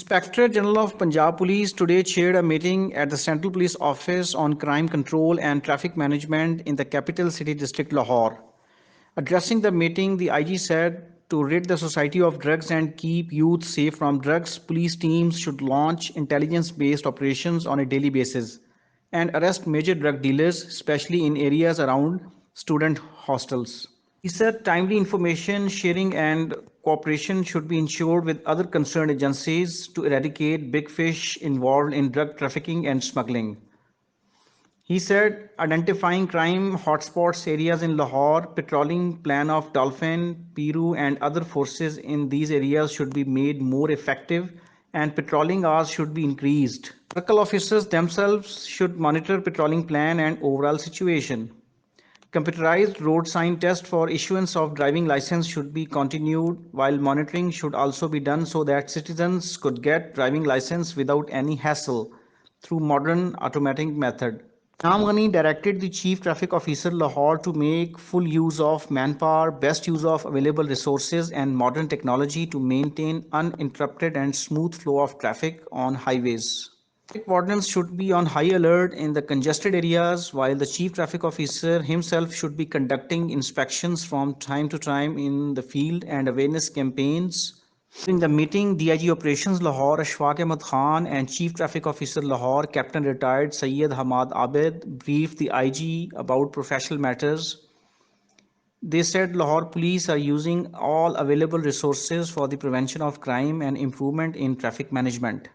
Inspector General of Punjab Police today chaired a meeting at the Central Police Office on crime control and traffic management in the capital city district Lahore. Addressing the meeting, the IG said to rid the society of drugs and keep youth safe from drugs, police teams should launch intelligence-based operations on a daily basis and arrest major drug dealers, especially in areas around student hostels. He said timely information sharing and cooperation should be ensured with other concerned agencies to eradicate big fish involved in drug trafficking and smuggling. He said identifying crime hotspots areas in Lahore, patrolling plan of Dolphin, Piru and other forces in these areas should be made more effective and patrolling hours should be increased. Local officers themselves should monitor patrolling plan and overall situation. Computerized road sign test for issuance of driving license should be continued, while monitoring should also be done so that citizens could get driving license without any hassle through modern automatic method. Inam Ghani directed the Chief Traffic Officer Lahore to make full use of manpower, best use of available resources and modern technology to maintain uninterrupted and smooth flow of traffic on highways. Traffic wardens should be on high alert in the congested areas, while the Chief Traffic Officer himself should be conducting inspections from time to time in the field and awareness campaigns. During the meeting, DIG Operations Lahore Ashfaq Ahmad Khan and Chief Traffic Officer Lahore Captain Retired Syed Hamad Abid briefed the IG about professional matters. They said Lahore police are using all available resources for the prevention of crime and improvement in traffic management.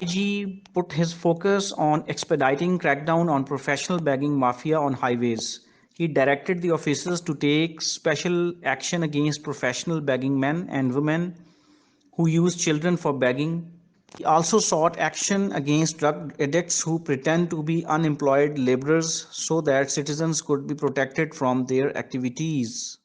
IG put his focus on expediting crackdown on professional bagging mafia on highways. He directed the officers to take special action against professional bagging men and women who use children for begging. He also sought action against drug addicts who pretend to be unemployed laborers so that citizens could be protected from their activities.